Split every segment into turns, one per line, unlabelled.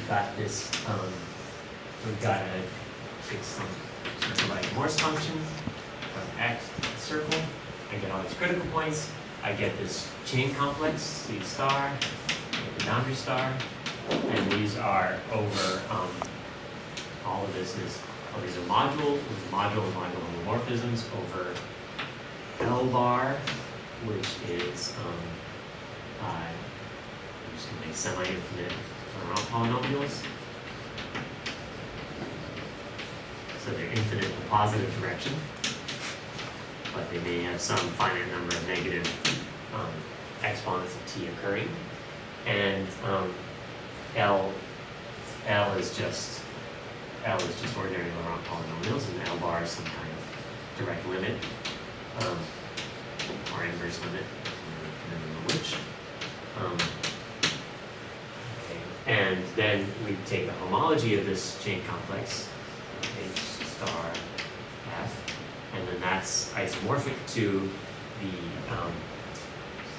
we've got this, we've got a, it's some sort of like Morse function of x circle. I get all these critical points. I get this chain complex, C star, the boundary star, and these are over, all of this is, these are modules, module homomorphisms over L bar, which is, I'm just going to make semi-infinite polynomials. So they're infinite in the positive direction, but they may have some finite number of negative exponents of t occurring. And L is just ordinary Laurent polynomials, and L bar is some kind of direct limit or inverse limit, depending on which. Okay. And then we take the homology of this chain complex, H star F, and then that's isomorphic to the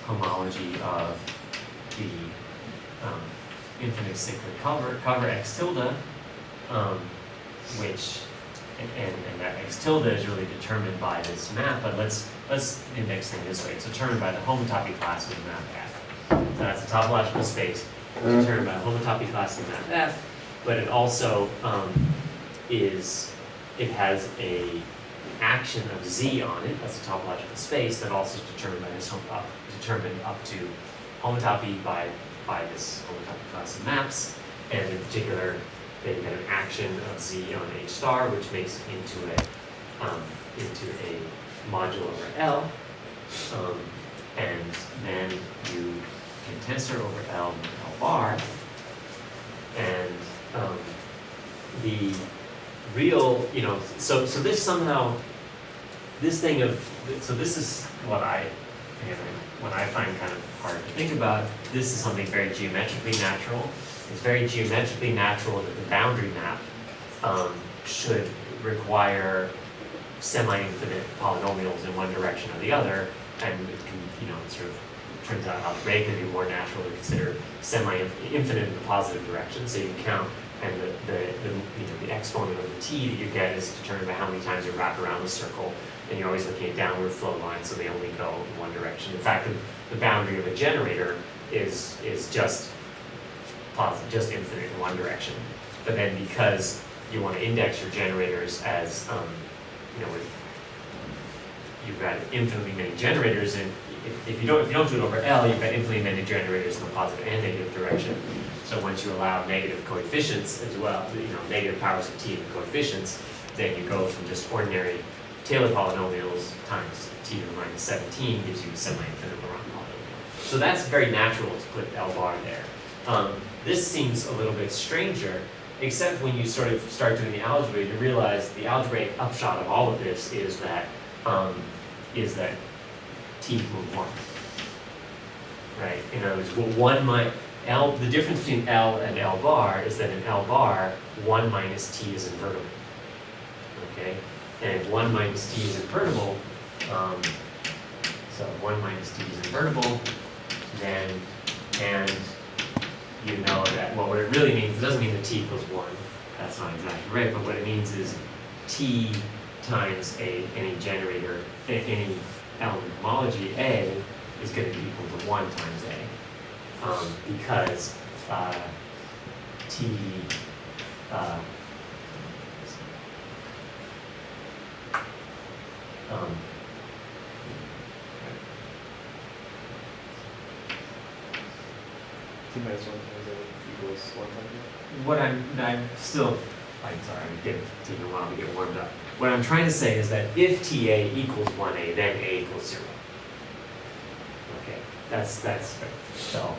homology of the infinite cyclic cover x tilde, which and that x tilde is really determined by this map, but let's index things this way. It's determined by the homotopy class of the map F. So that's a topological space determined by the homotopy class of the map F, but it also it has a action of Z on it. That's a topological space that also is determined by this determined up to homotopy by this homotopy class of maps, and in particular they get an action of Z on H star, which makes it into a module over L, and then you can tensor over L and L bar, and the real, so this somehow, this thing of, so this is what I find kind of hard to think about. This is something very geometrically natural. It's very geometrically natural that the boundary map should require semi-infinite polynomials in one direction or the other, and it can, it sort of turns out algebraically more natural to consider semi-infinite in the positive direction. So you can count, and the exponent of the t that you get is determined by how many times you wrap around the circle, and you're always looking at downward flow lines, so they only go in one direction. In fact, the boundary of a generator is just infinite in one direction. But then because you want to index your generators as, you've got infinitely many generators, and if you don't do it over L, you've got infinitely many generators in the positive and negative direction. So once you allow negative coefficients as well, negative powers of t in the coefficients, then you go from just ordinary Taylor polynomials times t to the minus 17 gives you a semi-infinite Laurent polynomial. So that's very natural to put L bar there. This seems a little bit stranger, except when you sort of start doing the algebra, you realize the algebraic upshot of all of this is that t equals 1. Right? In other words, the difference between L and L bar is that in L bar, 1 minus t is invertible. Okay? And if 1 minus t is invertible, so 1 minus t is invertible, then, and you know that, well, what it really means, it doesn't mean that t equals 1. That's not exactly right, but what it means is t times any generator, any element homology A is going to be equal to 1 times A. Because t,
T minus 1 times A equals 1 times A?
what I'm still, sorry, I'm taking a while to get warmed up. What I'm trying to say is that if TA equals 1A, then A equals 0. Okay, that's fair. So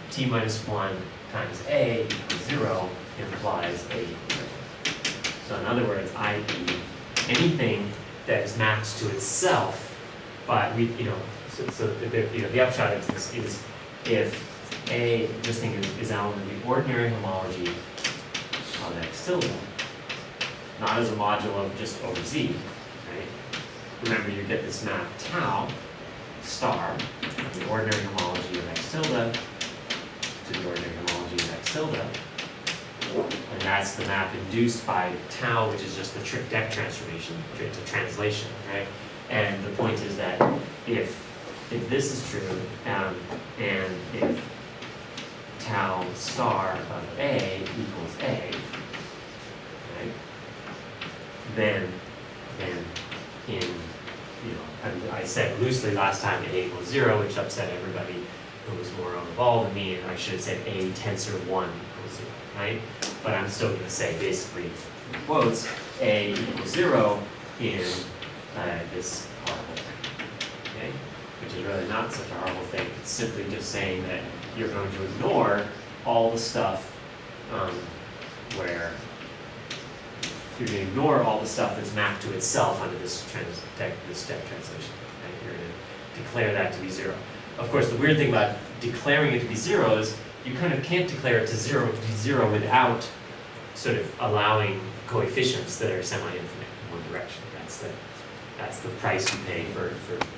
t minus 1 times A equals 0 implies A equals 0. So in other words, i.e., anything that is mapped to itself, but the upshot of this is if this thing is element of the ordinary homology of x tilde, not as a module of just over Z, right? Remember, you get this map tau star of the ordinary homology of x tilde to the ordinary homology of x tilde, And that's the map induced by tau, which is just the deck transformation, the translation, right? And the point is that if this is true, and if tau star of A equals A, right? Then in, I said loosely last time A equals 0, which upset everybody who was more on the ball than me, and I should have said A tensor 1 equals 0, right? But I'm still going to say basically, in quotes, A equals 0 in this horrible thing, okay? Which is really not such a horrible thing. It's simply just saying that you're going to ignore all the stuff where you're going to ignore all the stuff that's mapped to itself under this deck translation. Right? You're going to declare that to be 0. Of course, the weird thing about declaring it to be 0 is you kind of can't declare it to be 0 without sort of allowing coefficients that are semi-infinite in one direction. That's the price you pay for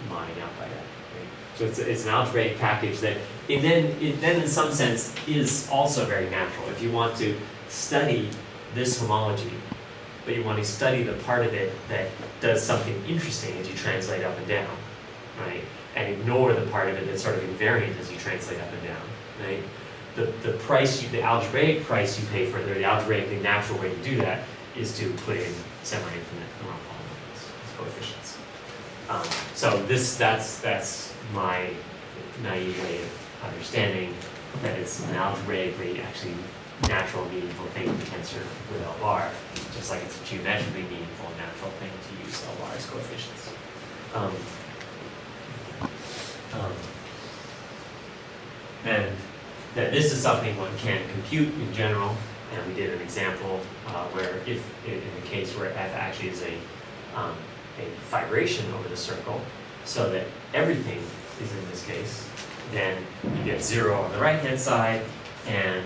modding out by that. Right? So it's an algebraic package that then in some sense is also very natural. If you want to study this homology, but you want to study the part of it that does something interesting as you translate up and down, right? And ignore the part of it that's sort of invariant as you translate up and down, right? The price, the algebraic price you pay for it, or the algebraically natural way to do that, is to put in semi-infinite Laurent polynomials as coefficients. So that's my naive way of understanding that it's an algebraically actually natural, meaningful thing to tensor with L bar, just like it's a geometrically meaningful and natural thing to use L bar as coefficients. And that this is something one can compute in general, and we did an example where if in the case where F actually is a fibration over the circle, so that everything is in this case, then you get 0 on the right-hand side, and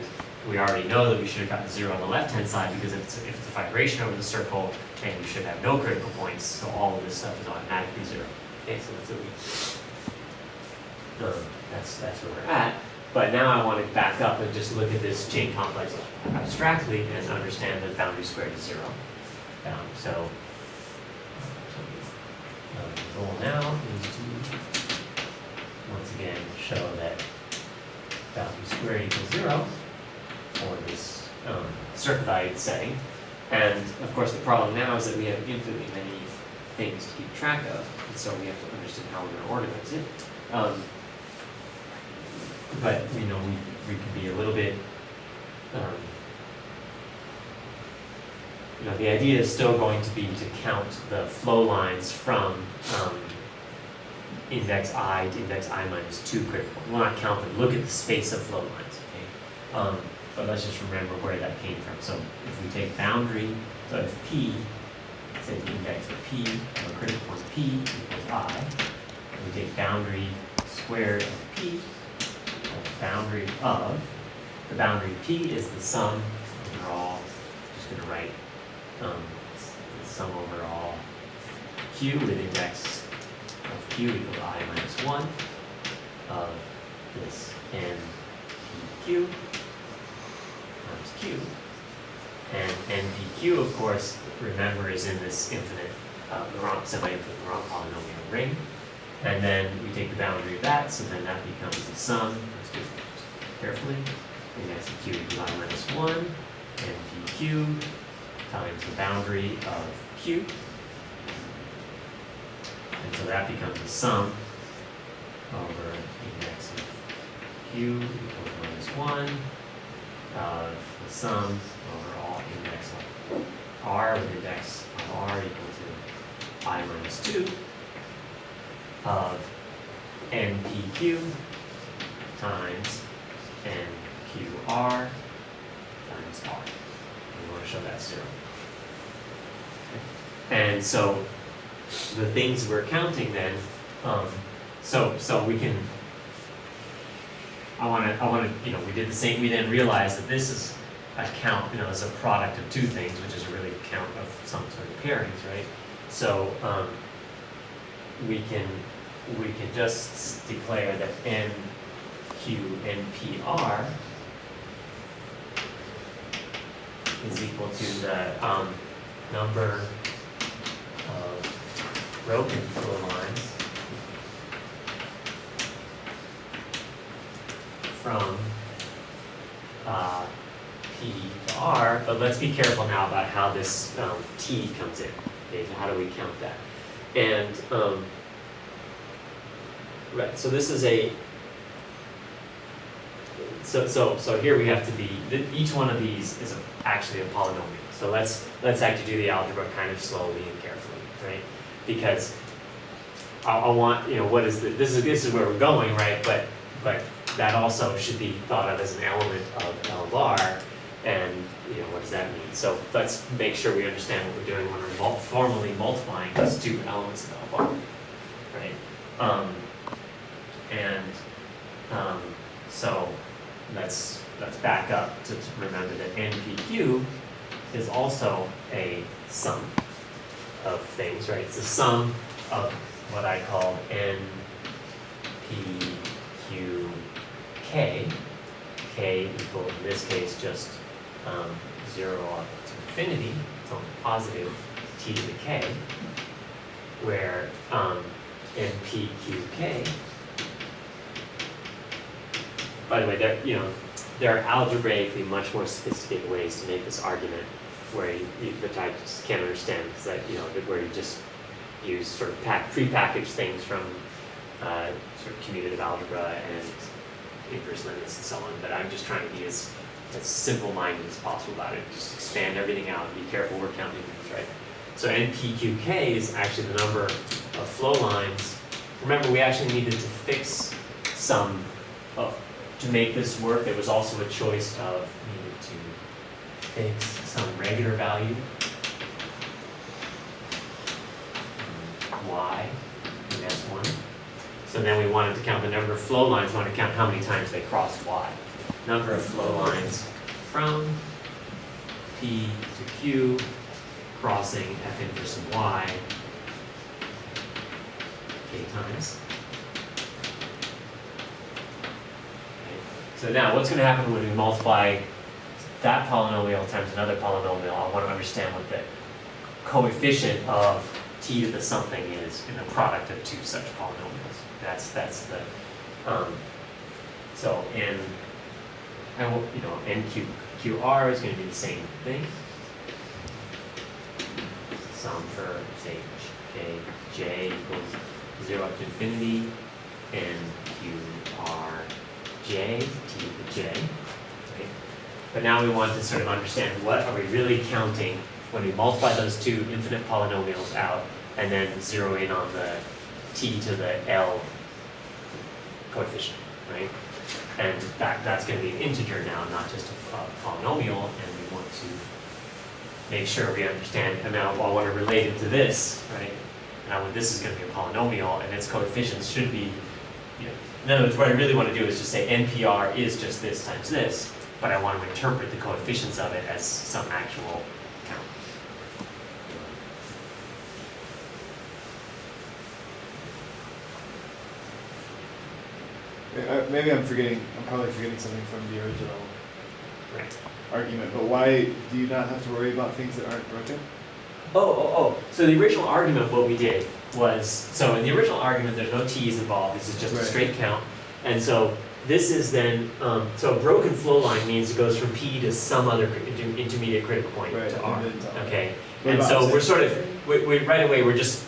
we already know that we should have gotten 0 on the left-hand side, because if it's a fibration over the circle, then you should have no critical points, so all of this stuff is automatically 0. Okay, so that's where we're at. But now I want to back up and just look at this chain complex abstractly and understand that boundary squared is 0. So the goal now is to once again show that boundary squared equals 0 for this circuitized setting. And of course the problem now is that we have infinitely many things to keep track of, and so we have to understand how we're going to organize it. But we can be a little bit, the idea is still going to be to count the flow lines from index I to index I minus 2 critical. We'll not count them, look at the space of flow lines, okay? But let's just remember where that came from. So if we take boundary, so if P, say the index of P, or critical point P equals I, and we take boundary squared of P, the boundary P is the sum, and we're all just going to write the sum over all Q with index of Q equals I minus 1 of this NPQ times Q. And NPQ, of course, remember, is in this infinite semi-infinite Laurent polynomial ring. And then we take the boundary of that, so then that becomes the sum. Let's do it carefully. Index of Q equals I minus 1, NPQ times the boundary of Q. And so that becomes the sum over index of Q equals minus 1 of the sum over all index of R with index of R equal to I minus 2 of NPQ times NQR times R. We want to show that 0. Okay. And so the things we're counting then, so we can, I want to, we did the same, we then realized that this is a count, it's a product of two things, which is really a count of some sort of pairings, right? So we can just declare that NQ, NPR is equal to the number of broken flow lines from P to R, but let's be careful now about how this T comes in. Okay, so how do we count that? And right, so this is a so here we have to be, each one of these is actually a polynomial. So let's actually do the algebra kind of slowly and carefully, right? Because I want, what is this is where we're going, right? But that also should be thought of as an element of L bar, and what does that mean? So let's make sure we understand what we're doing when we're formally multiplying these two elements of L bar, right? So let's back up to remember that NPQ is also a sum of things, right? It's a sum of what I call NPQK. K equal, in this case, just 0 up to infinity, so positive t to the k, where NPQK, by the way, there are algebraically much more sophisticated ways to make this argument where that I just can't understand, because where you just use sort of pre-packaged things from sort of commutative algebra and inverse limits and so on. But I'm just trying to be as simple-minded as possible about it. Just expand everything out and be careful we're counting things, right? So NPQK is actually the number of flow lines. Remember, we actually needed to fix some to make this work. There was also a choice of needed to fix some regular value, y in S1. So then we wanted to count the number of flow lines. We wanted to count how many times they crossed y. Number of flow lines from P to Q crossing F inverse of y k times. So now, what's going to happen when we multiply that polynomial times another polynomial? I want to understand what the coefficient of t to the something is in the product of two such polynomials. That's the so NQR is going to be the same thing. Sum for say j equals 0 up to infinity, NQR. J, t to the j, right? But now we want to sort of understand what are we really counting when we multiply those two infinite polynomials out and then zero in on the t to the L coefficient, right? And that's going to be an integer now, not just a polynomial, and we want to make sure we understand, and now I want to relate it to this, right? Now this is going to be a polynomial, and its coefficients should be, in other words, what I really want to do is just say NPR is just this times this, but I want to interpret the coefficients of it as some actual count.
Maybe I'm probably forgetting something from the original
Right.
argument, but why do you not have to worry about things that aren't broken?
So the original argument, what we did was, so in the original argument, there's no t's involved. This is just a straight count. And so this is then, so a broken flow line means it goes from P to some other intermediate critical point to R. Okay. And so we're sort of, we right away, we're just,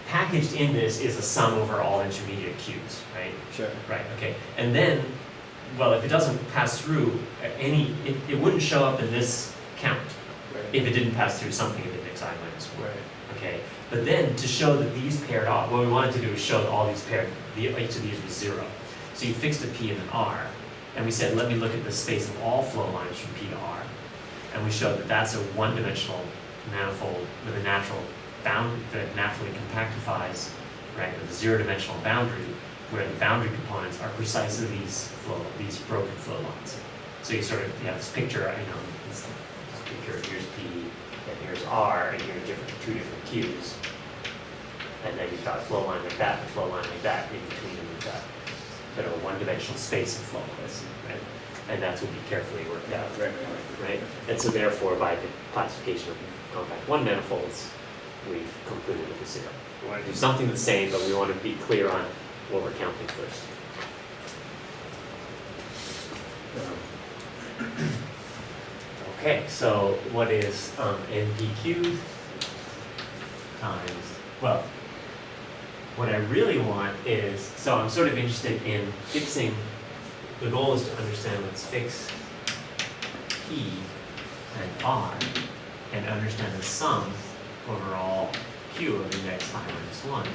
packaged in this is a sum over all intermediate q's, right?
Sure.
Right, okay. And then, well, if it doesn't pass through it wouldn't show up in this count.
Right.
If it didn't pass through something of index I minus 1.
Right.
Okay, but then to show that these paired off, what we wanted to do is show that all these paired, each of these was 0. So you fixed a P and an R, and we said, let me look at the space of all flow lines from P to R. And we showed that that's a one-dimensional manifold with a natural bound that naturally compactifies, right, with a zero-dimensional boundary, where the boundary components are precisely these broken flow lines. So you have this picture, this picture, here's P, and here's R, and here's two different Q's. And then you've got a flow line like that, and a flow line like that. In between them, you've got sort of a one-dimensional space of flow, right? and that's what we carefully worked out,
Right.
right? And so therefore, by the classification of compact one manifolds, we've concluded with a zero. We want to do something the same, but we want to be clear on what we're counting first. Okay, so what is NPQ times, well, what I really want is, so I'm sort of interested in fixing, the goal is to understand, let's fix P and R and understand the sum over all Q of index I minus 1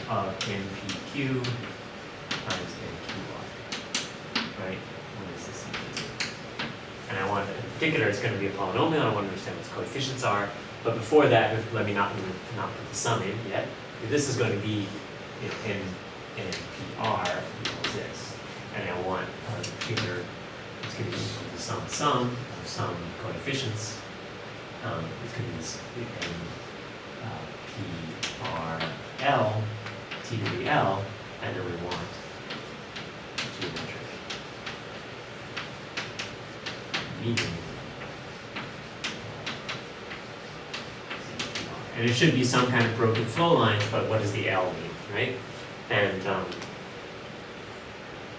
of NPQ times NQR, right? What is this equal to? And I want, in particular, it's going to be a polynomial, I want to understand what its coefficients are, but before that, let me not put the sum in yet. This is going to be NPR equals this, and I want a particular, it's going to be equal to sum of some coefficients. It's going to be this PRL, T to the L, and then we want geometric median. And it should be some kind of broken flow lines, but what does the L mean, right? And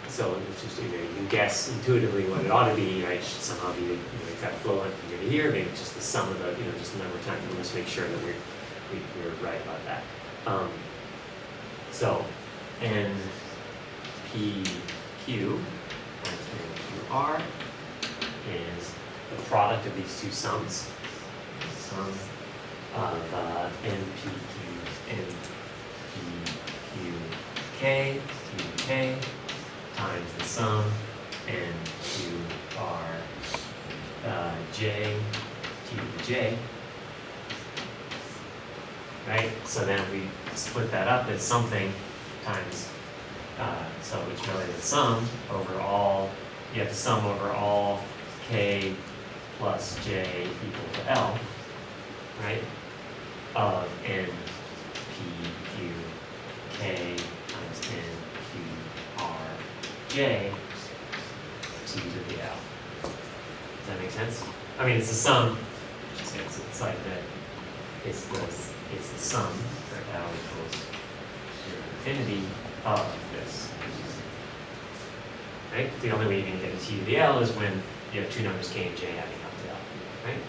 so it's just, you can guess intuitively what it ought to be, right? It should somehow be, you've got a flow line from here to here, maybe just the sum of the, just the number of times. Let's make sure that we're right about that. So NPQ times NQR is the product of these two sums. Sum of NPQK, T to K, times the sum NQRJ, T to the J, right? So then we split that up as something times, so it's really the sum over all, you have to sum over all K plus J equal to L, right? Of NPQK times NQRJ T to the L. Does that make sense? I mean, it's the sum, it's like it's the sum for L equals infinity of this. Right? The only way you can get a T to the L is when you have two numbers K and J adding up to L, right?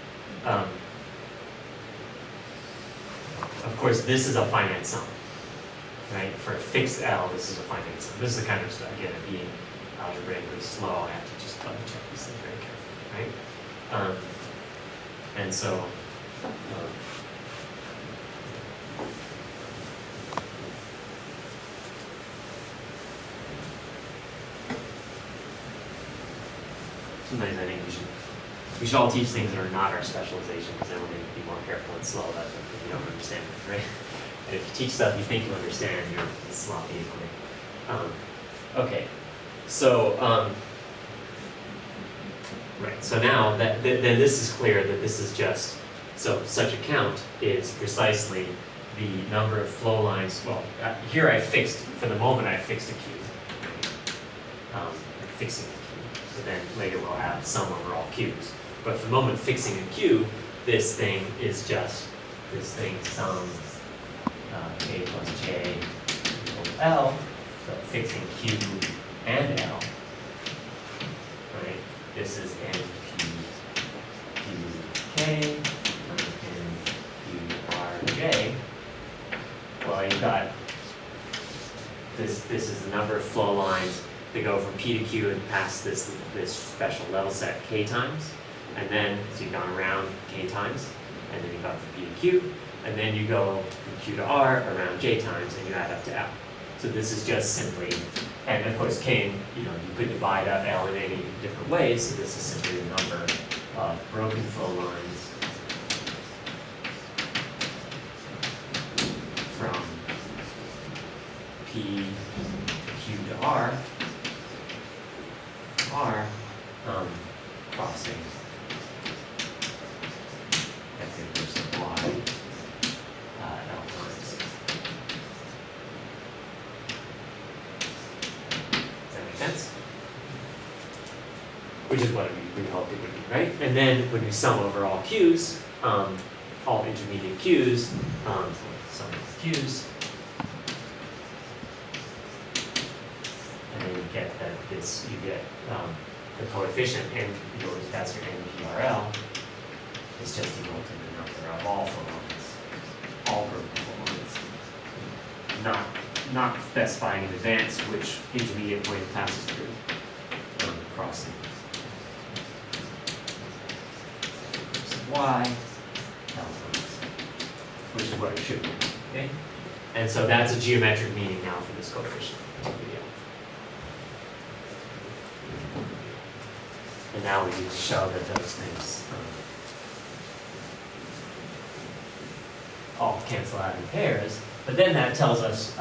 Of course, this is a finite sum, right? For a fixed L, this is a finite sum. This is the kind of stuff, again, being algebraically slow, I have to just double check these things very carefully, right? And so, sometimes I think we should all teach things that are not our specialization, because then we're going to be more careful and slow about it if you don't understand it, right? And if you teach stuff you think you understand, you're sloppy equally. Okay, so right. So now that then this is clear that this is just, so such a count is precisely the number of flow lines. Well, here I fixed, for the moment I fixed a cube. I'm fixing a cube, but then later we'll have sum over all cubes. But for the moment, fixing a cube, this thing is just this thing sum K plus J equal to L. So fixing Q and L. Right? This is NPQK times NQRJ. Well, you've got this is the number of flow lines that go from P to Q and pass this special level set K times. And then, so you've gone around K times, and then you've gone from P to Q, and then you go from Q to R around J times, and you add up to L. So this is just simply, and of course K, you could divide up L in any different ways, so this is simply the number of broken flow lines from P to Q to R, crossing X inverse of Y, L times. Does that make sense? which is what we hoped it would be, right? And then when we sum over all q's, all intermediate q's, sum of q's, and then you get that this, you get the coefficient, and that's your NPRL, is just equal to the number of all flow moments, all vertical flow moments, not specifying in advance which intermediate point it passes through crossing. Y, which is what it should be, okay? And so that's a geometric meaning now for this coefficient. And now we need to show that those things all cancel out in pairs. But then that tells us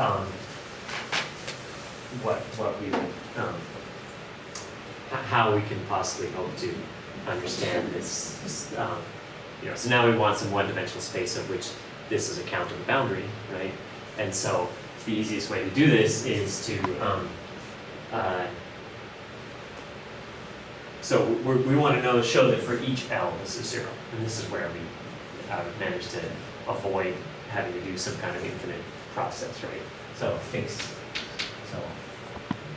what we would, how we can possibly hope to understand this. So now we want some one-dimensional space of which this is a count of the boundary, right? And so the easiest way to do this is to so we want to show that for each L this is 0, and this is where we manage to avoid having to do some kind of infinite process, right? So fix. So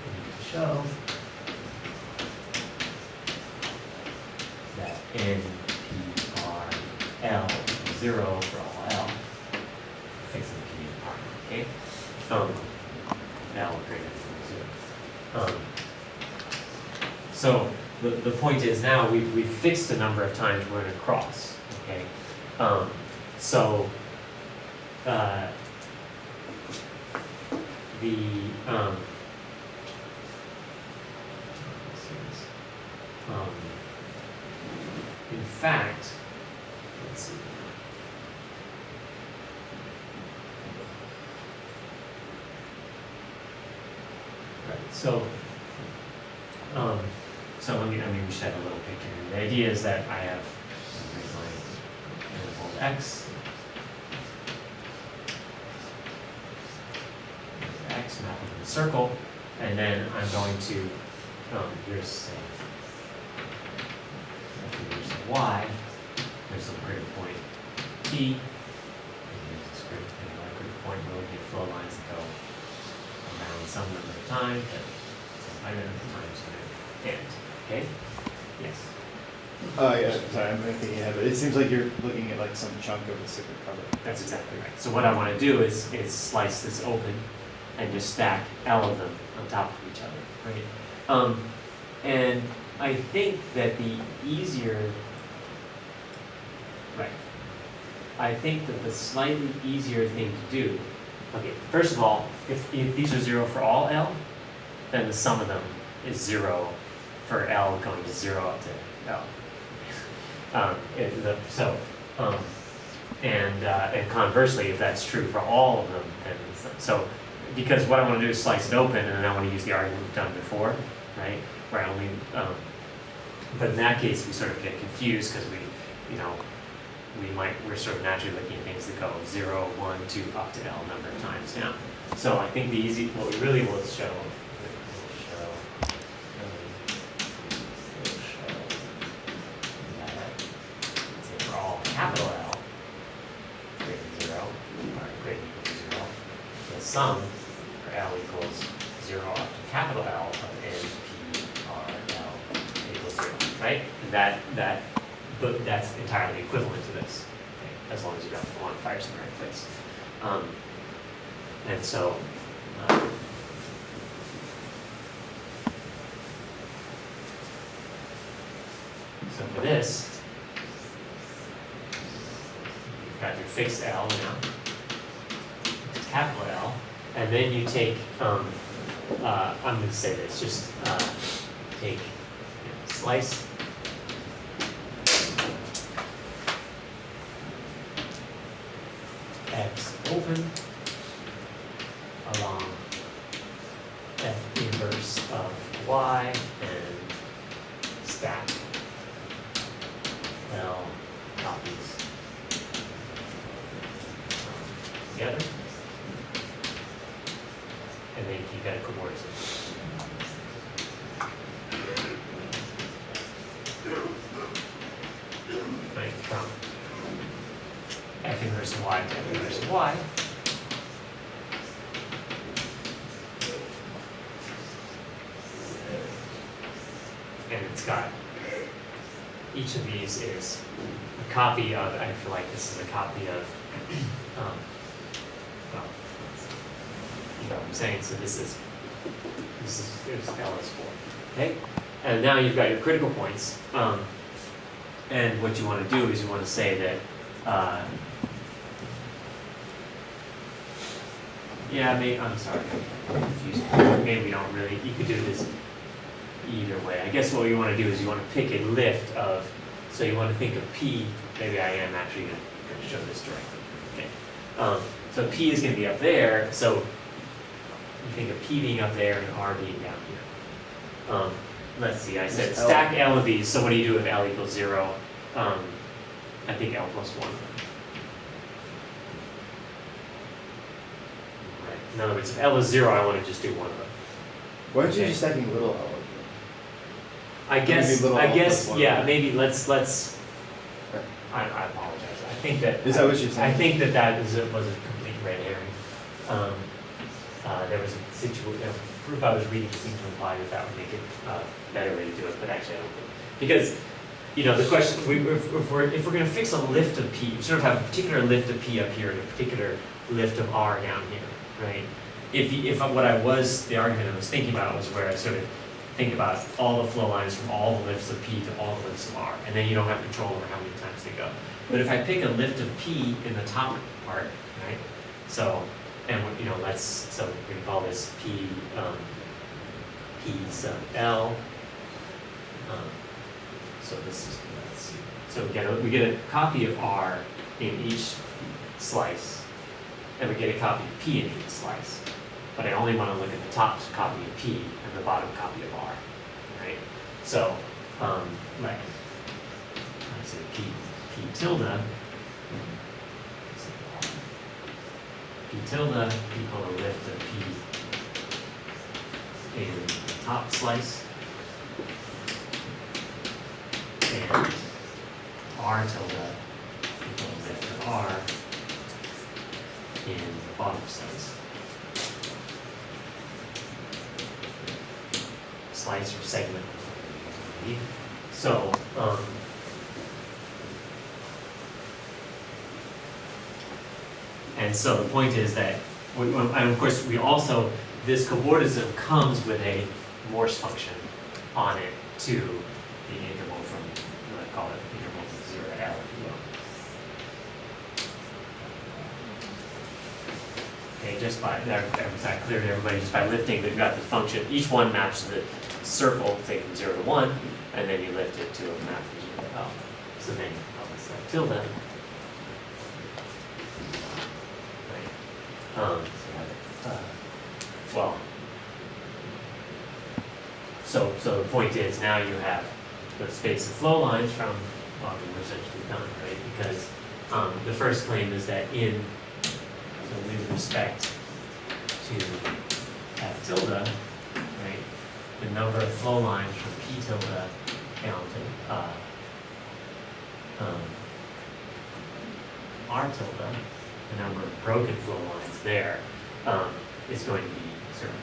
we need to show that NPRL equals 0 for all L. Fixing the P part, okay? L greater than 0. So the point is now we've fixed a number of times we're going to cross, okay? In fact, let's see. Right, so we should have a little picture here. The idea is that I have my manifold X. X mapping to the circle, and then I'm going to here's say Y. There's some grid point T. And here's this grid point where we get flow lines that go around some number of times, but some finite number of times going to end. Okay? Yes.
Oh yeah, sorry, I'm thinking ahead, but it seems like you're looking at like some chunk of a cyclic cover.
That's exactly right. So what I want to do is slice this open and just stack L of them on top of each other, right? And I think that the easier, right? I think that the slightly easier thing to do, okay, first of all, if these are 0 for all L, then the sum of them is 0 for L going to 0 up to L. And conversely, if that's true for all of them, then so because what I want to do is slice it open, and then I want to use the argument we've done before, right? Where I only, but in that case, we sort of get confused because we're sort of naturally looking at things that go 0, 1, 2, up to L number of times down. So I think what we really will show for all capital L greater than 0, or greater than equal to 0, the sum for L equals 0 up to capital L of NPRL equals 0, right? And but that's entirely equivalent to this, okay? As long as you got the quantifiers in the right place. And so, so for this, you've got your fixed L now, capital L, and then you take, I'm going to say this, just take, slice, X open along F inverse of Y and stack L copies together, and then you got to coerce it. intersection y to f intersection y. And it's got, each of these is a copy of, I feel like this is a copy of, well, you know what I'm saying, so this is L is 4, okay? And now you've got your critical points, and what you want to do is you want to say that, yeah, maybe, I'm sorry, I'm confused. Maybe we don't really, you could do this either way. I guess what you want to do is you want to pick a lift of, so you want to think of P, maybe I am actually going to show this directly. Okay. So P is going to be up there, so you think of P being up there and R being down here. Let's see, I said stack L of these, so what do you do if L equals 0? I think L plus 1. Right. In other words, if L is 0, I want to just do one of them.
Why aren't you
Okay.
just stacking little L?
I guess,
little L plus one.
yeah, maybe let's,
Okay.
I apologize. I think that.
Is that what you're saying?
I think that was a complete red herring. There was a situation, proof I was reading seemed to imply that would make it a better way to do it, but actually I don't think. Because, you know, the question, if we're going to fix a lift of P, we sort of have a particular lift of P up here and a particular lift of R down here, right? If what the argument I was thinking about was where I sort of think about all the flow lines from all the lifts of P to all the lifts of R, and then you don't have control over how many times they go. But if I pick a lift of P in the top part, right? So, and you know, so we can call this P, P sub L. So this is, let's see. So we get a copy of R in each slice, and we get a copy of P in each slice. But I only want to look at the top copy of P and the bottom copy of R, right? So, like, I say P tilde, P tilde equal a lift of P in the top slice, and R tilde equal a lift of R in the bottom slice. Slice or segment. So, and so the point is that, and of course, this coordinate comes with a Morse function on it to the interval from, let's call it interval from 0 to L, if you will. Okay, just by, was that clear to everybody? Just by lifting, we've got the function, each one maps to the circle, say from 0 to 1, and then you lift it to a map from 0 to L. So then you call this tilde. Right. Well, so the point is now you have the space of flow lines from, well, we're essentially done, right? Because the first claim is that so with respect to F tilde, right, the number of flow lines from P tilde down to R tilde, the number of broken flow lines there, is going to be sort of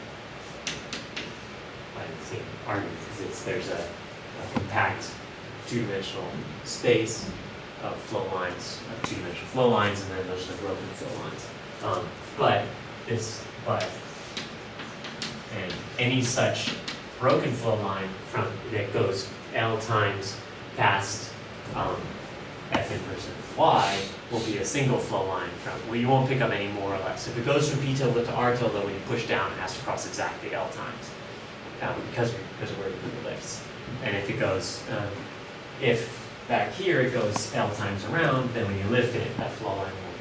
by the same argument, because there's a compact two-dimensional space of flow lines, of two-dimensional flow lines, and then there's the broken flow lines. And any such broken flow line that goes L times past F inverse of Y will be a single flow line well, you won't pick up any more or less. If it goes from P tilde to R tilde, when you push down, it has to cross exactly L times, because of where the lifts. And if it goes, if back here it goes L times around, then when you lift it, that flow line will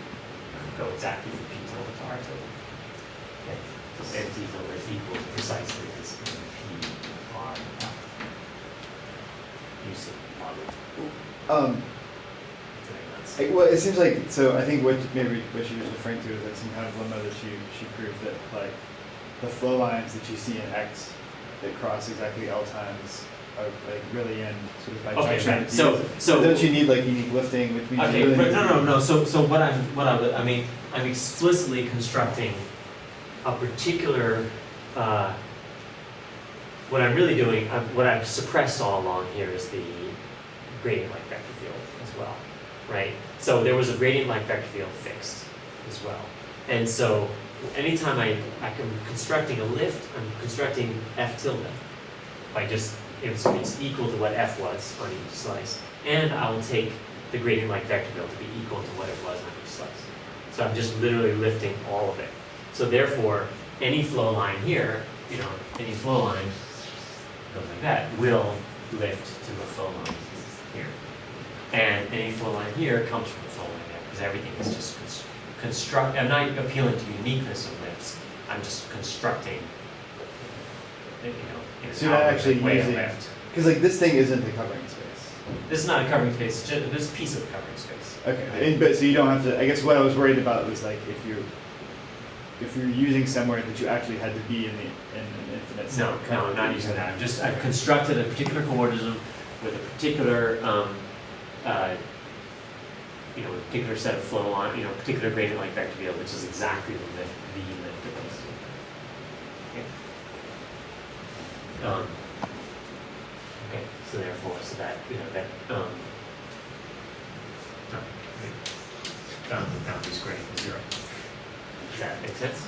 go exactly from P tilde to R tilde. Okay. So empty tilde is equal precisely as P R L. You see,
well, it seems like, so I think what she was referring to is like some kind of lemma that she proved that like the flow lines that you see in X that cross exactly L times like really in sort of by
Okay,
trying
right.
to
So-
use it.
so-
But don't you need like unique lifting, which means
Okay,
you really
but
need to
no. So I'm explicitly constructing a particular. What I'm really doing, what I've suppressed all along here is the gradient-like vector field as well, right? So there was a gradient-like vector field fixed as well, and so anytime I'm constructing a lift, I'm constructing f tilde by just it's equal to what f was on each slice, and I will take the gradient-like vector field to be equal to what it was on each slice. So I'm just literally lifting all of it. So therefore, any flow line here, any flow line goes like that, will lift to a flow line here. And any flow line here comes from a flow line there, because everything is just I'm not appealing to uniqueness of lifts, I'm just constructing, in
So you're not
an
actually
algorithmic way of
using-
lift.
because like this thing isn't the covering space.
This is not a covering space, it's just this piece of the covering space.
Okay, but so you don't have to. I guess what I was worried about was like if you're using somewhere that you actually had to be in an infinite. set
No,
of
no,
cover,
I'm not
you
using
had-
that. I've constructed a particular coordinate with a particular, a particular set of flow line, particular gradient-like vector field, which is exactly the lift of those two. Okay. Okay, so therefore, boundary's greater than 0. Does that make sense?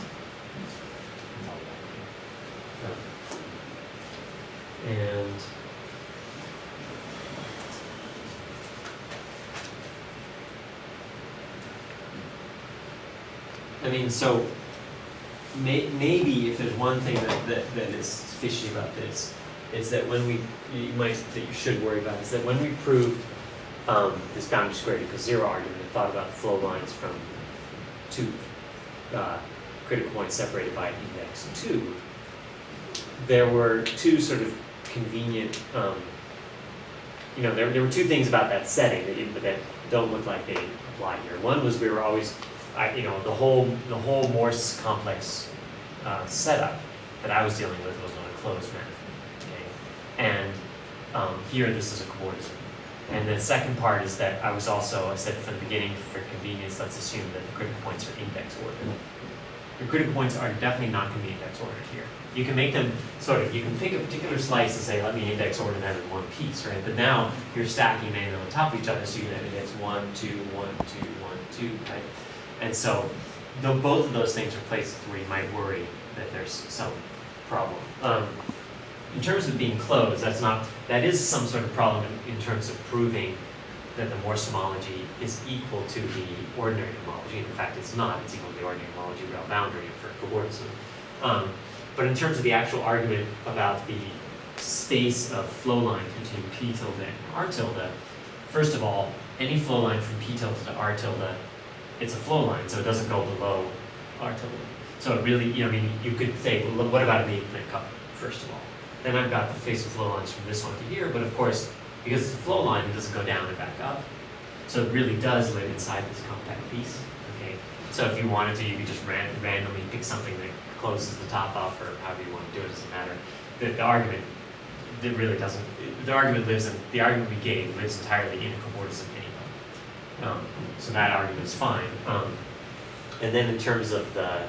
And so maybe if there's one thing that is fishy about this, it's that that you should worry about is that when we proved this boundary squared equals 0 argument and thought about flow lines from two critical points separated by index 2, there were two sort of convenient, there were two things about that setting that don't look like they apply here. One was we were always, the whole Morse complex setup that I was dealing with was on a closed manifold, okay? And here this is a coordinate. And the second part is that I said from the beginning, for convenience, let's assume that the critical points are index ordered. The critical points are definitely not going to be index ordered here. You can make them you can pick a particular slice and say, let me index order them in one piece, right? But now you're stacking them on top of each other, so you can have index 1, 2, 1, 2, 1, 2, right? And so both of those things are places where you might worry that there's some problem. In terms of being closed, that is some sort of problem in terms of proving that the Morse homology is equal to the ordinary homology. In fact, it's not. It's equal to the ordinary homology rail boundary for coordinate. But in terms of the actual argument about the space of flow line between P tilde and R tilde, first of all, any flow line from P tilde to R tilde, it's a flow line, so it doesn't go below R tilde. So it really, you could say, well, what about the infinite cover, first of all? Then I've got the face of flow lines from this one to here, but of course, because it's a flow line, it doesn't go down and back up. So it really does live inside this compact piece, okay? So if you wanted to, you could just randomly pick something that closes the top off, or however you want to do it, doesn't matter. The argument, it really doesn't, the argument we gave lives entirely in coordinates anyway. So that argument is fine. And then in terms of the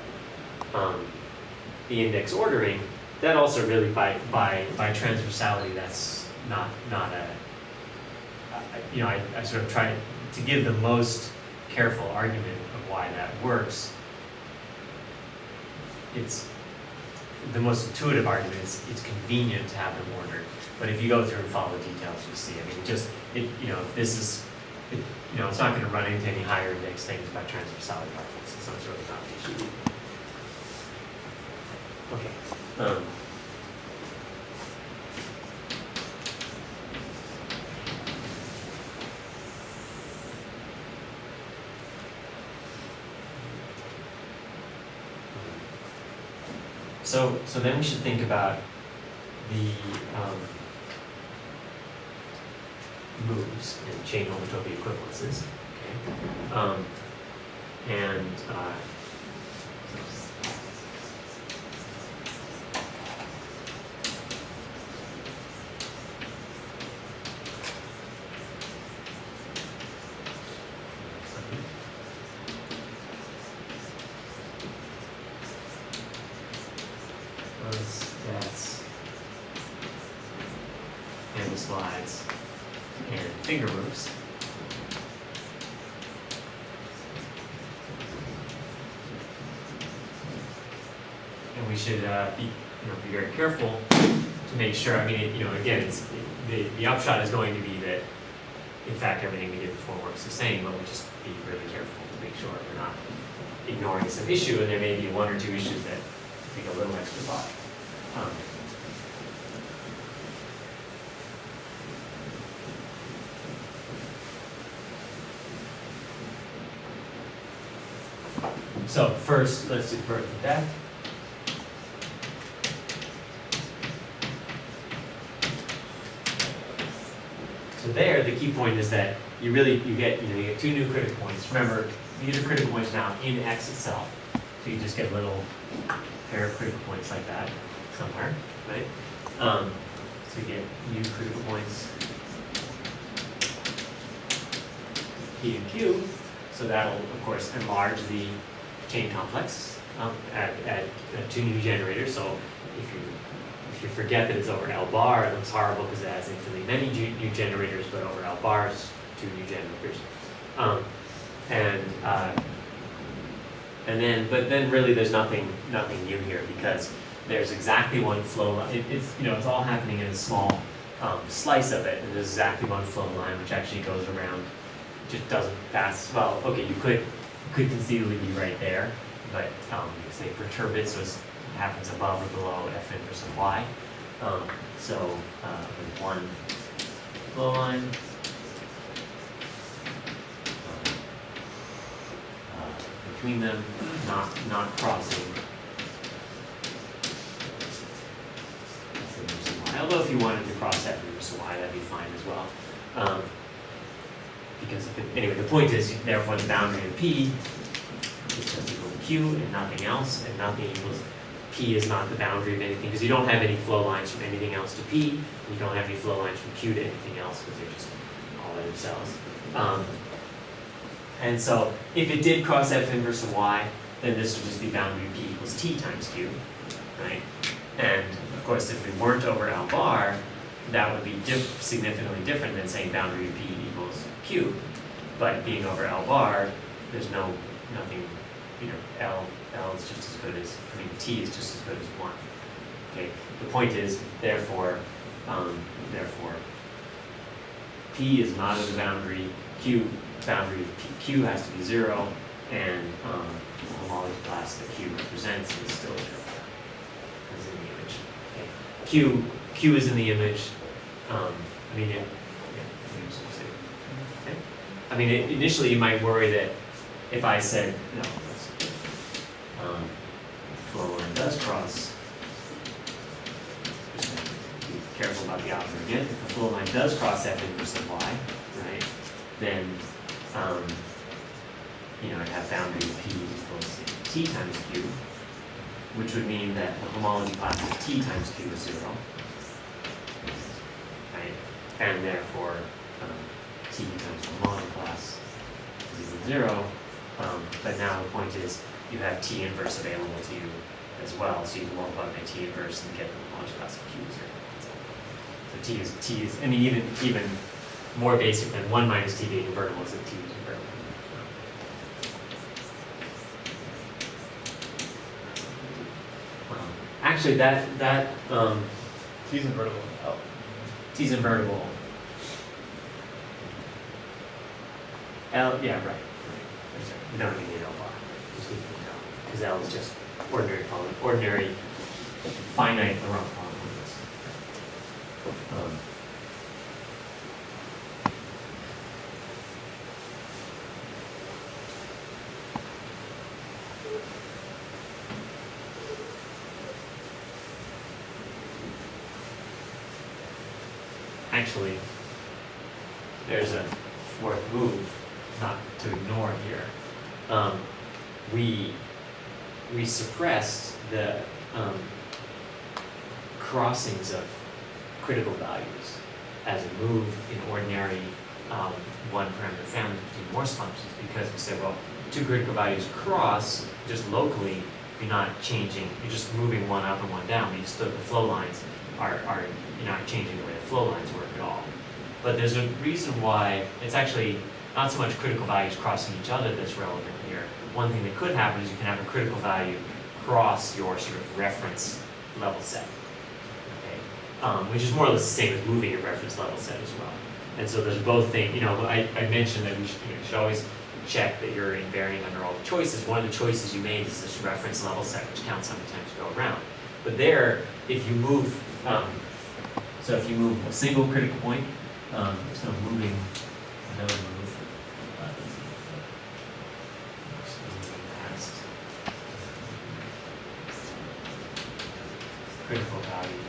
index ordering, that also really by transversality, that's not a, I sort of try to give the most careful argument of why that works. It's the most intuitive argument is it's convenient to have them ordered. But if you go through and follow the details, you'll see. If this is, it's not going to run into any higher index things by transversality arguments. So it's really not the issue. Okay. So then we should think about the moves and chain homotopy equivalences. Okay? Those, that's handle slides and finger moves. And we should be very careful to make sure. I mean, again, the upshot is going to be that, in fact, everything we did before works the same, but we just be really careful to make sure we're not ignoring some issue, and there may be one or two issues that take a little extra thought. So first, let's do birth and death. So there, the key point is that you get two new critical points. Remember, these are critical points now in X itself. So you just get a little pair of critical points like that somewhere, right? So you get new critical points P and Q. So that'll, of course, enlarge the chain complex at two new generators. So if you forget that it's over L bar, it looks horrible because it has infinitely many new generators, but over L bar it's two new generators. But then really there's nothing new here because there's exactly one flow line. It's all happening in a small slice of it, and there's exactly one flow line which actually goes around. Just doesn't pass. Well, okay, you could conceivably be right there, but say perturb it so it happens above or below f inverse of y. With one flow line. Between them, not crossing. Although if you wanted to cross f inverse of y, that'd be fine as well. Because anyway, the point is, therefore, the boundary of P is just equal to Q and nothing else, and nothing equals P is not the boundary of anything because you don't have any flow lines from anything else to P, and you don't have any flow lines from Q to anything else because they're just all by themselves. And so if it did cross f inverse of y, then this would just be boundary P equals T times Q, right? And of course, if we weren't over L bar, that would be significantly different than saying boundary P equals Q. But being over L bar, there's nothing, L is just as good as, T is just as good as 1. Okay, the point is, therefore, P is not in the boundary, boundary of Q has to be 0, and the homology class that Q represents is still 0. Is in the image. Okay. Q is in the image. Okay. Initially you might worry that if I said no, the flow line does cross. Just be careful about the operator again. If the flow line does cross f inverse of y, right? Then I'd have boundary P equals T times Q, which would mean that the homology class of T times Q is 0. Right? And therefore, T times the homology class is equal to 0. But now the point is, you have T inverse available to you as well, so you can multiply by T inverse and get the homology class of Q 0. So T is, even more basic than 1 minus T being invertible is that T is invertible. Actually,
T's invertible. Oh.
T's invertible. L, yeah, right. We don't need L bar. Just need L, because L is just ordinary finite Laurent polynomials. Actually, there's a fourth move not to ignore here. We suppressed the crossings of critical values as a move in ordinary one parameter families between Morse functions because we said, well, two critical values cross just locally you're not changing, you're just moving one up and one down, but you still, the flow lines are, you're not changing the way the flow lines work at all. But there's a reason why it's actually not so much critical values crossing each other that's relevant here. One thing that could happen is you can have a critical value cross your sort of reference level set, okay? Which is more or less the same as moving your reference level set as well. And so there's both things, I mentioned that you should always check that you're invariant under all the choices. One of the choices you made is this reference level set, which counts how many times you go around. But there, if you move, so if you move a single critical point, so moving another move, moving past critical value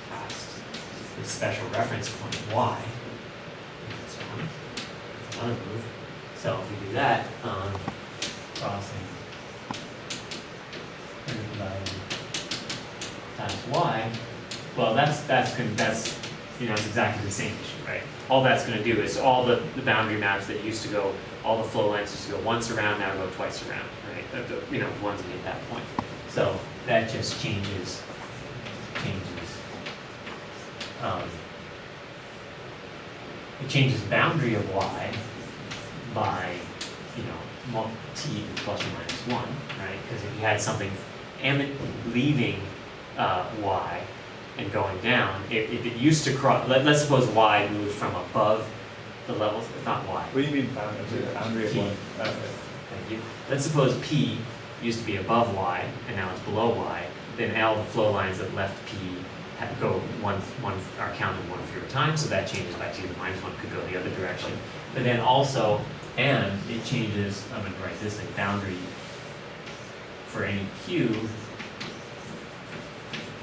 past this special reference point y. This one, it's another move. So if we do that, crossing critical value times y, well, that's it's exactly the same issue, right? All that's going to do is all the boundary maps that used to go, all the flow lines used to go once around, now go twice around, right? The ones that hit that point. So that just changes. It changes boundary of y by t plus or minus 1, right? Because if you had something leaving y and going down, if it used to cross, let's suppose y moved from above the levels, it's not y.
What do you mean boundary of
P.
one?
Thank you. Let's suppose p used to be above y and now it's below y, then all the flow lines that left p go are counted one fewer times, so that changes by 2 to the minus 1 could go the other direction. But then also, and it changes, I'm going to write this thing, boundary for any q,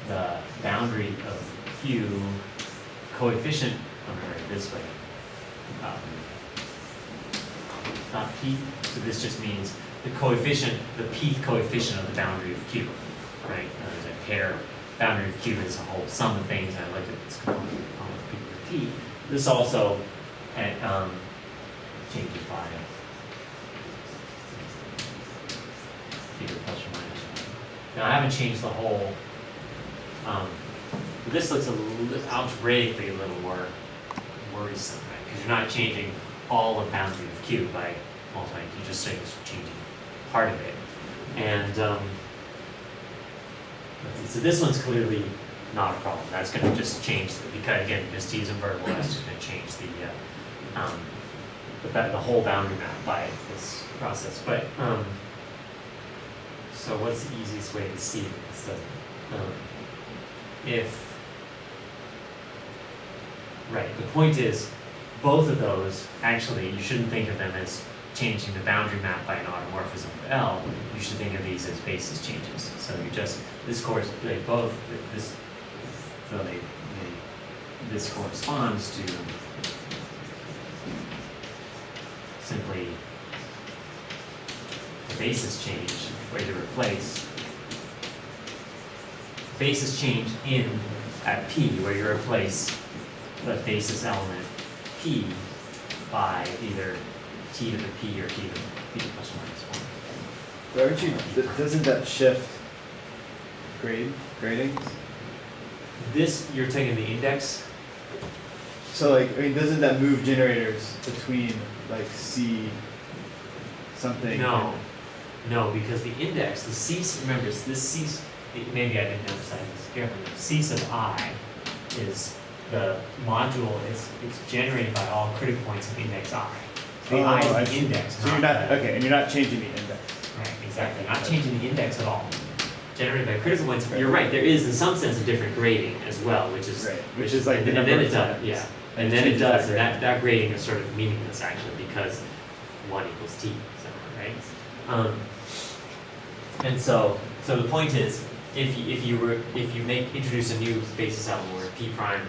the boundary of q coefficient, I'm going to write it this way, not p, so this just means the coefficient, the p coefficient of the boundary of q, right? There's a pair, boundary of q is a whole sum of things, and I look at this component p. This also changes by p plus or minus 1. Now I haven't changed the whole, but this looks algebraically a little more worrisome, right? Because you're not changing all the boundary of q by multiplying, you're just changing part of it. And so this one's clearly not a problem. That's going to just change, because t is invertible, that's just going to change the whole boundary map by this process. But so what's the easiest way to see this? The point is, both of those, actually, you shouldn't think of them as changing the boundary map by an automorphism of L. You should think of these as basis changes. So this corresponds to simply the basis change, where you replace basis change at P, where you replace the basis element P by either T to the P or T to the P plus or minus 1.
But doesn't that shift gradings?
This, you're taking the index.
So doesn't that move generators between C something?
No, because the index, the C, remember, this C, maybe I didn't emphasize this carefully. C sub I is the module, it's generated by all critical points of index I. So the I is the index.
So and you're not changing the index.
Right, exactly. Not changing the index at all. Generated by critical points. You're right. There is, in some sense, a different grading as well, which is
like
and then it does, yeah. And then it does, and that grading is sort of meaningless actually, because 1 equals t somewhere, right? And so the point is, if you introduce a new basis element where p prime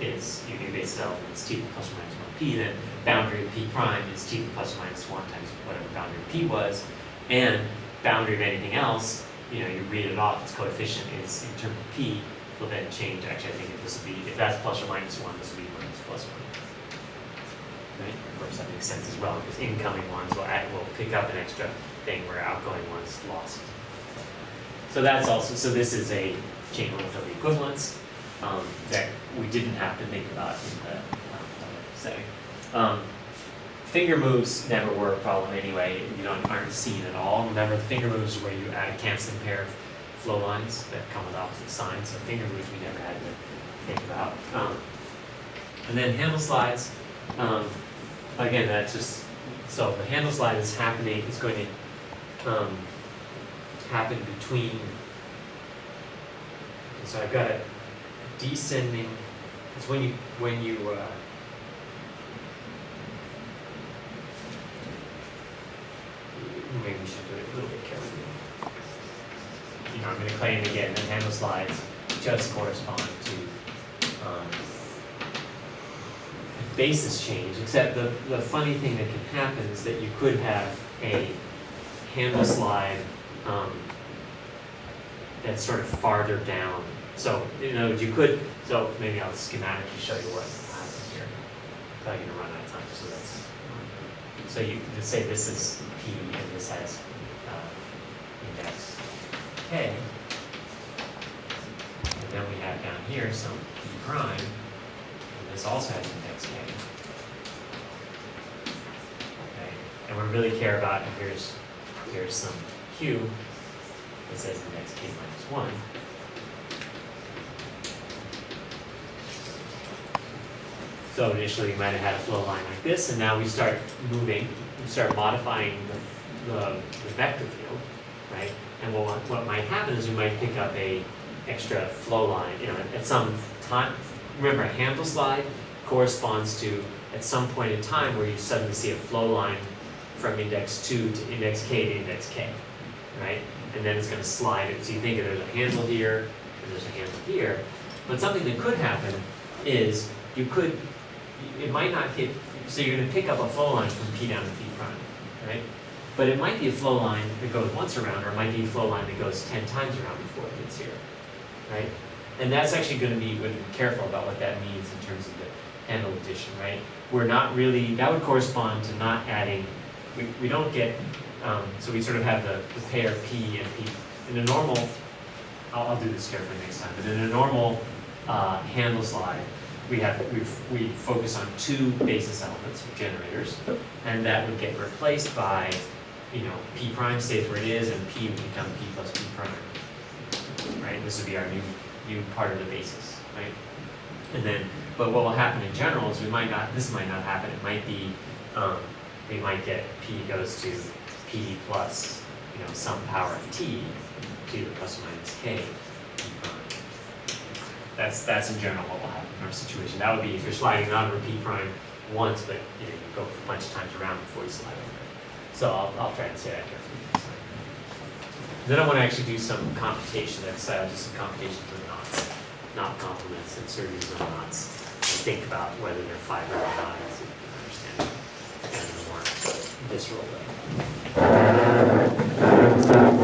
is your new basis element is t plus or minus 1p, then boundary of p prime is t plus or minus 1 times whatever boundary of p was, and boundary of anything else, you read it off, its coefficient is in terms of p, will then change. Actually, I think this will be, if that's plus or minus 1, this will be minus plus 1. right? Of course, that makes sense as well, because incoming ones will pick up an extra thing where outgoing ones lost. So that's also, so this is a chain rule of equivalence that we didn't have to think about in the setting. Finger moves never were a problem anyway. You aren't seen at all. Remember, the finger moves are where you add a canceling pair of flow lines that come with opposite signs. So finger moves we never had to think about. And then handle slides. Again, that's just, so the handle slide is happening, it's going to happen between, so I've got a descending, it's when you maybe we should do it a little bit carefully. You know, I'm going to claim again that handle slides just correspond to basis change, except the funny thing that can happen is that you could have a handle slide that's sort of farther down. So, you know, you could, so maybe I'll schematically show you what happens here. I'm probably going to run out of time, so that's, so you just say this is P and this has index K. And then we have down here some P prime, and this also has index K. Okay, and we really care about, and here's some Q that says index K minus 1. So initially we might have had a flow line like this, and now we start moving, we start modifying the vector field, right? And what might happen is we might pick up a extra flow line, you know, at some time. Remember, a handle slide corresponds to at some point in time where you suddenly see a flow line from index 2 to index K to index K, right? And then it's going to slide it. So you think there's a handle here, and there's a handle here. But something that could happen is it might not hit, so you're going to pick up a flow line from P down to P prime, right? But it might be a flow line that goes once around, or it might be a flow line that goes 10 times around before it gets here, right? And that's actually going to be, we're careful about what that means in terms of the handle addition, right? We're not really, that would correspond to not adding, we don't get, so we sort of have the pair P and P. In a normal, I'll do this carefully next time, but in a normal handle slide, we focus on 2 basis elements, generators, and that would get replaced by, you know, P prime stays where it is, and P would become P plus P prime, right? This would be our new part of the basis, right? And then, but what will happen in general is this might not happen. It might be, we might get P goes to P plus, you know, some power of T to the plus or minus K P prime. That's in general what will happen in our situation. That would be if you're sliding not over P prime once, but you know, you go a bunch of times around before you slide over it. So I'll try to say that carefully. Then I want to actually do some computation. That's just some computation for knots, knot complements and series of knots. And think about whether they're fiber or not, so you can understand it in a more visceral way.